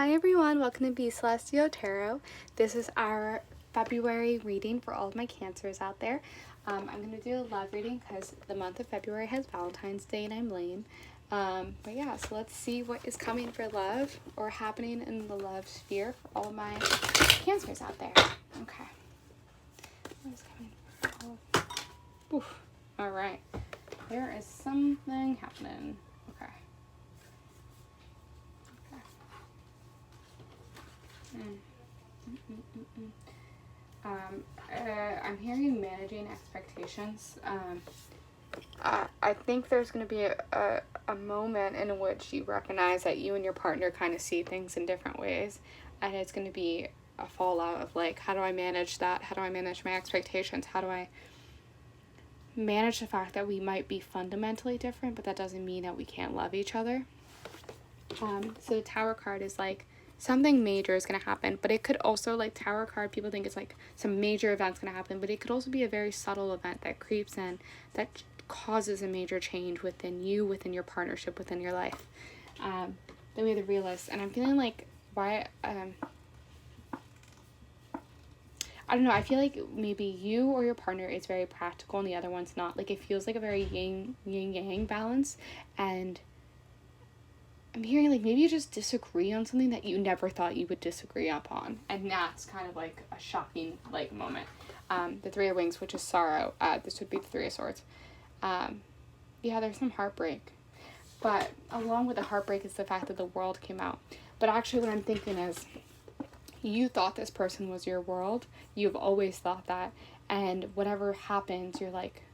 Hi everyone, welcome to Be Celestial Tarot. This is our February reading for all of my Cancers out there. I'm going to do a love reading because the month of February has Valentine's Day and I'm lame. But yeah, so let's see what is coming for love or happening in the love sphere for all of my Cancers out there. Okay. What is coming for all? Oof. All right. There is something happening. Okay. I'm hearing managing expectations. I think there's going to be a moment in which you recognize that you and your partner kind of see things in different ways, and it's going to be a fallout of like, how do I manage that? How do I manage my expectations? How do I manage the fact that we might be fundamentally different, but that doesn't mean that we can't love each other? So the Tower card is like, something major is going to happen, but it could also, like, Tower card, people think it's like some major event's going to happen, but it could also be a very subtle event that creeps in, that causes a major change within you, within your partnership, within your life. Then we have the Realist, and I'm feeling like, why, I don't know, I feel like maybe you or your partner is very practical and the other one's not. Like, it feels like a very yin-yang balance, and I'm hearing like maybe you just disagree on something that you never thought you would disagree upon, and that's kind of like a shocking like moment. The Three of Wings, which is sorrow. This would be the Three of Swords. Yeah, there's some heartbreak, but along with the heartbreak is the fact that the world came out. But actually, what I'm thinking is, you thought this person was your world. You've always thought that, and whatever happens, you're like,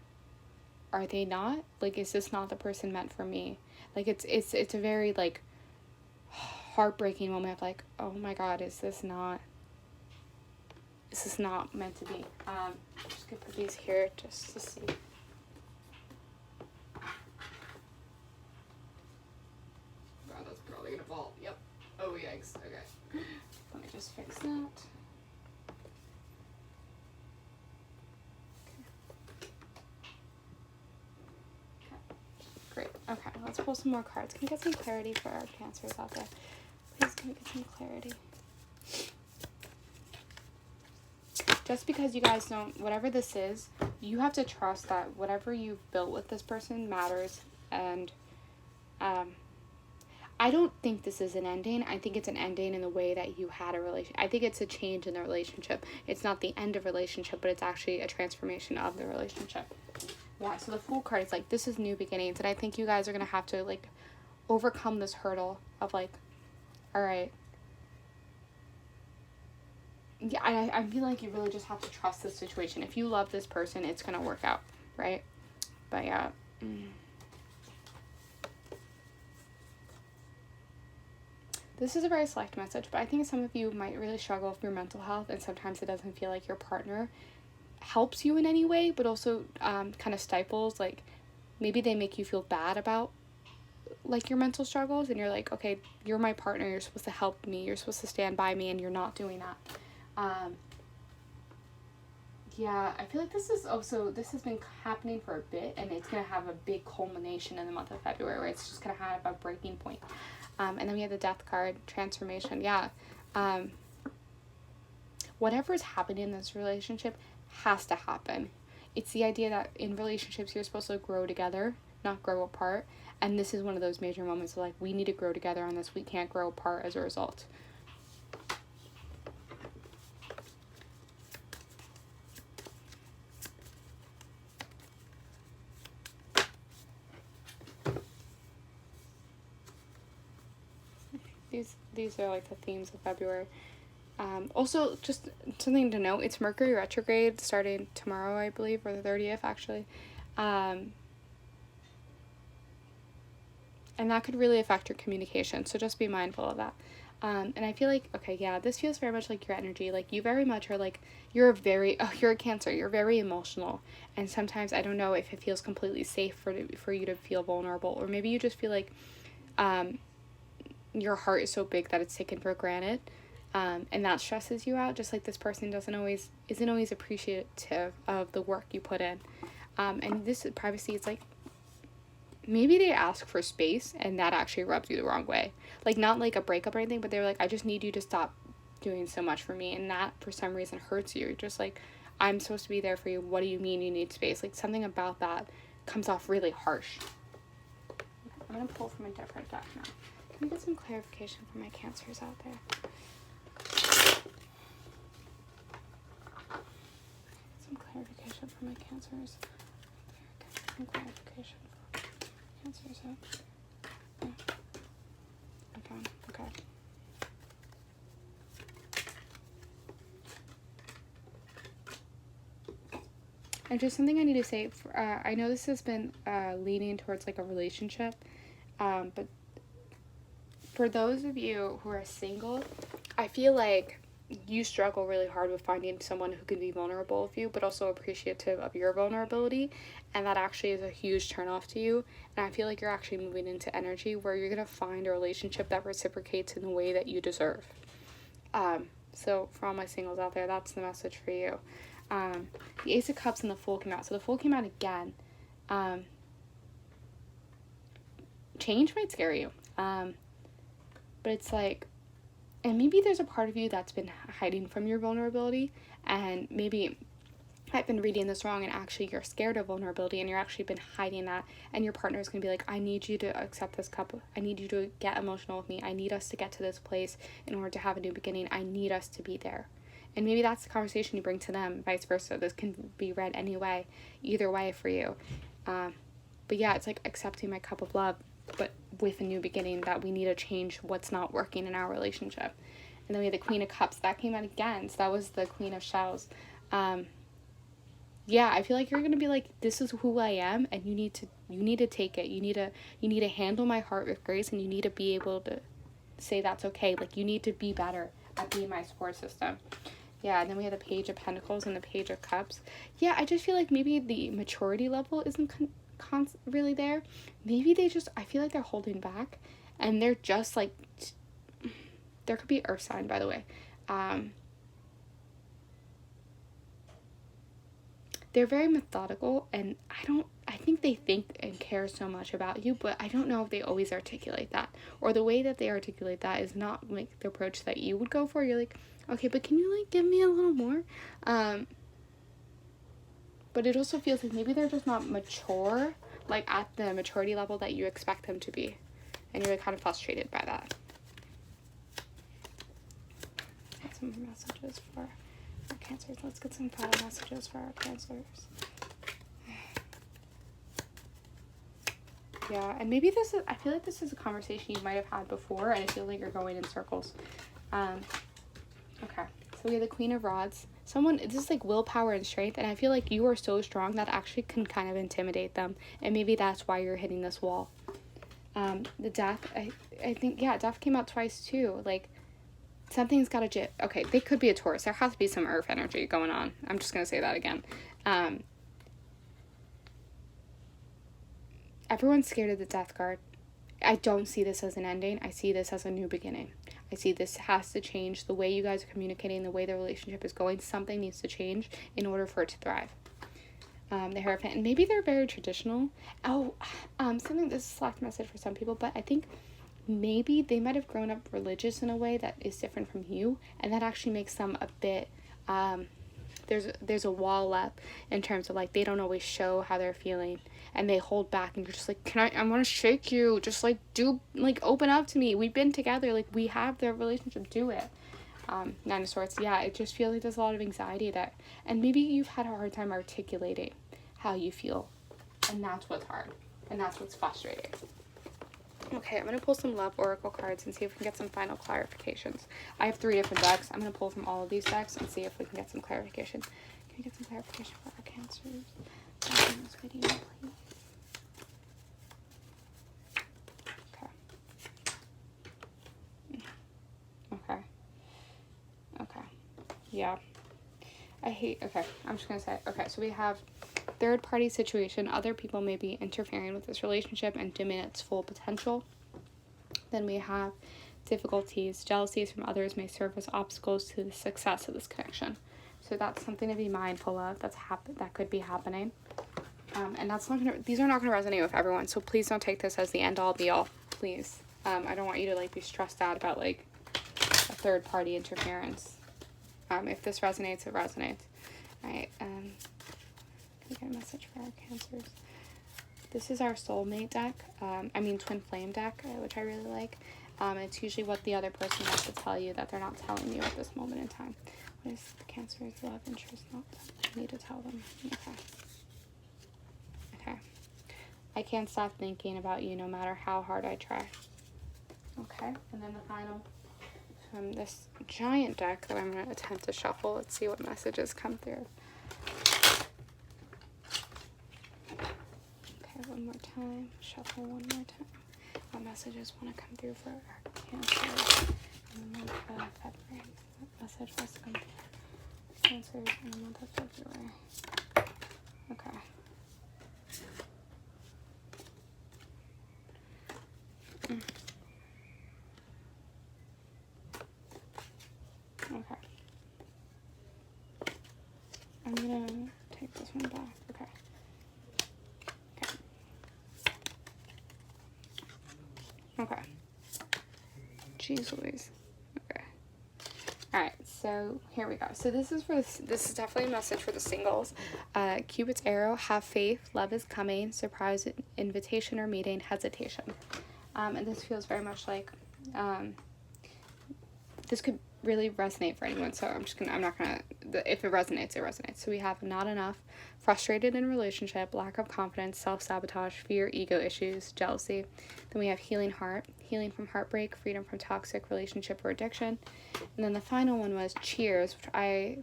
are they not? Like, is this not the person meant for me? Like, it's a very, like, heartbreaking moment of, like, oh my god, is this not meant to be? Just gonna put these here just to see. Wow, that's probably gonna fall. Yep. Oh, yikes. Okay. Let me just fix that. Great. Okay, let's pull some more cards. Can we get some clarity for our Cancers out there? Please, can we get some clarity? Just because you guys don't, whatever this is, you have to trust that whatever you've built with this person matters. And I don't think this is an ending. I think it's an ending in the way that you had a relationship. I think it's a change in the relationship. It's not the end of relationship, but it's actually a transformation of the relationship. Yeah, so the Fool card is like, this is new beginnings, and I think you guys are going to have to, like, overcome this hurdle of, like, all right. Yeah, I feel like you really just have to trust this situation. If you love this person, it's going to work out, right? But, yeah. This is a very select message, but I think some of you might really struggle with your mental health, and sometimes it doesn't feel like your partner helps you in any way, but also kind of stifles, like, maybe they make you feel bad about, like, your mental struggles, and you're like, okay, you're my partner, you're supposed to help me, you're supposed to stand by me, and you're not doing that. Yeah, I feel like this has been happening for a bit, and it's going to have a big culmination in the month of February, where it's just going to have a breaking point. And then we have the Death card, transformation. Yeah. Whatever is happening in this relationship has to happen. It's the idea that in relationships, you're supposed to grow together, not grow apart. And this is one of those major moments of, like, we need to grow together on this. We can't grow apart as a result. These are like the themes of February. Also, just something to note, it's Mercury retrograde starting tomorrow, I believe, or the 30th, actually. And that could really affect your communication, so just be mindful of that. And I feel like, okay, yeah, this feels very much like your energy. Like, you very much are, like, you're a Cancer, you're very emotional. And sometimes, I don't know if it feels completely safe for you to feel vulnerable, or maybe you just feel like your heart is so big that it's taken for granted, and that stresses you out, just like this person isn't always appreciative of the work you put in. And this privacy, it's like, maybe they ask for space and that actually rubs you the wrong way. Like, not like a breakup or anything, but they were like, I just need you to stop doing so much for me, and that for some reason hurts you. You're just like, I'm supposed to be there for you. What do you mean you need space? Like, something about that comes off really harsh. I'm going to pull from a different deck now. Let me get some clarification for my Cancers out there. Some clarification for my Cancers. Some clarification for Cancers out. Okay. And just something I need to say, I know this has been leaning towards like a relationship, but for those of you who are single, I feel like you struggle really hard with finding someone who can be vulnerable with you, but also appreciative of your vulnerability, and that actually is a huge turnoff to you. And I feel like you're actually moving into energy where you're going to find a relationship that reciprocates in the way that you deserve. So for all my singles out there, that's the message for you. The Ace of Cups and the Fool came out. So the Fool came out again. Change might scare you. But it's like, and maybe there's a part of you that's been hiding from your vulnerability, and maybe I've been reading this wrong, and actually you're scared of vulnerability, and you're actually been hiding that, and your partner is going to be like, I need you to accept this cup. I need you to get emotional with me. I need us to get to this place in order to have a new beginning. I need us to be there. And maybe that's the conversation you bring to them, vice versa. This can be read anyway, either way for you. But yeah, it's like accepting my cup of love, but with a new beginning, that we need to change what's not working in our relationship. And then we had the Queen of Cups. That came out again. So that was the Queen of Shells. Yeah, I feel like you're going to be like, this is who I am, and you need to take it. You need to handle my heart with grace, and you need to be able to say that's okay. Like, you need to be better at being my support system. Yeah, and then we have the Page of Pentacles and the Page of Cups. Yeah, I just feel like maybe the maturity level isn't really there. Maybe I feel like they're holding back, and they're just like, there could be earth sign, by the way. They're very methodical, and I think they think and care so much about you, but I don't know if they always articulate that, or the way that they articulate that is not like the approach that you would go for. You're like, okay, but can you like give me a little more? But it also feels like maybe they're just not mature, like at the maturity level that you expect them to be, and you're like kind of frustrated by that. Get some messages for our Cancers. Let's get some final messages for our Cancers. Yeah, and maybe I feel like this is a conversation you might have had before, and I feel like you're going in circles. Okay, so we have the Queen of Rods. This is like willpower and strength, and I feel like you are so strong that actually can kind of intimidate them, and maybe that's why you're hitting this wall. The Death, I think, yeah, Death came out twice too. Like, something's got to okay, they could be a Taurus. There has to be some earth energy going on. I'm just going to say that again. Everyone's scared of the Death card. I don't see this as an ending. I see this as a new beginning. I see this has to change. The way you guys are communicating, the way the relationship is going, something needs to change in order for it to thrive. The Hierophant, and maybe they're very traditional. Something, this is a slack message for some people, but I think maybe they might have grown up religious in a way that is different from you, and that actually makes them a bit, there's a wall up in terms of like, they don't always show how they're feeling, and they hold back, and you're just like, I want to shake you, just like, open up to me, we've been together, like, we have the relationship, do it. Nine of Swords, yeah, it just feels like there's a lot of anxiety there, and maybe you've had a hard time articulating how you feel, and that's what's hard, and that's what's frustrating. Okay, I'm going to pull some love oracle cards and see if we can get some final clarifications. I have 3 different decks. I'm going to pull from all of these decks and see if we can get some clarification. Can we get some clarification for our Cancers in this video, please? Okay. Yeah. Okay, I'm just going to say, okay, so we have third party situation. Other people may be interfering with this relationship and dimming its full potential. Then we have difficulties. Jealousies from others may serve as obstacles to the success of this connection. So that's something to be mindful of. That could be happening. And that's not gonna, these are not gonna resonate with everyone, so please don't take this as the end all be all, please. I don't want you to like be stressed out about like a third party interference. If this resonates, it resonates. Alright, can we get a message for our Cancers? This is our soulmate deck, twin flame deck, which I really like. It's usually what the other person has to tell you that they're not telling you at this moment in time. What is the Cancer's love interest not? I need to tell them. Okay. I can't stop thinking about you no matter how hard I try. Okay, and then the final from this giant deck that I'm going to attempt to shuffle. Let's see what messages come through. Okay, one more time. Shuffle one more time. What messages want to come through for our Cancer in the month of February? What message wants to come through? Cancers in the month of February. Okay. Okay. I'm gonna take this one back. Okay. Okay. Jeez Louise. Okay. Alright, so here we go. So this is this is definitely a message for the singles. Cupid's arrow, have faith, love is coming, surprise, invitation or meeting, hesitation. And this feels very much like this could really resonate for anyone, so I'm not gonna, if it resonates, it resonates. So we have not enough, frustrated in relationship, lack of confidence, self-sabotage, fear, ego issues, jealousy. Then we have healing heart, healing from heartbreak, freedom from toxic relationship or addiction. And then the final one was cheers, which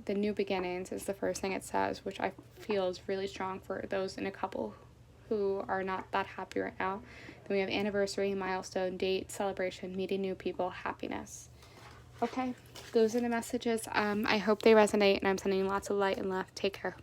the new beginnings is the first thing it says, which I feel is really strong for those in a couple who are not that happy right now. Then we have anniversary, milestone, date, celebration, meeting new people, happiness. Okay, those are the messages. I hope they resonate, and I'm sending you lots of light and love. Take care.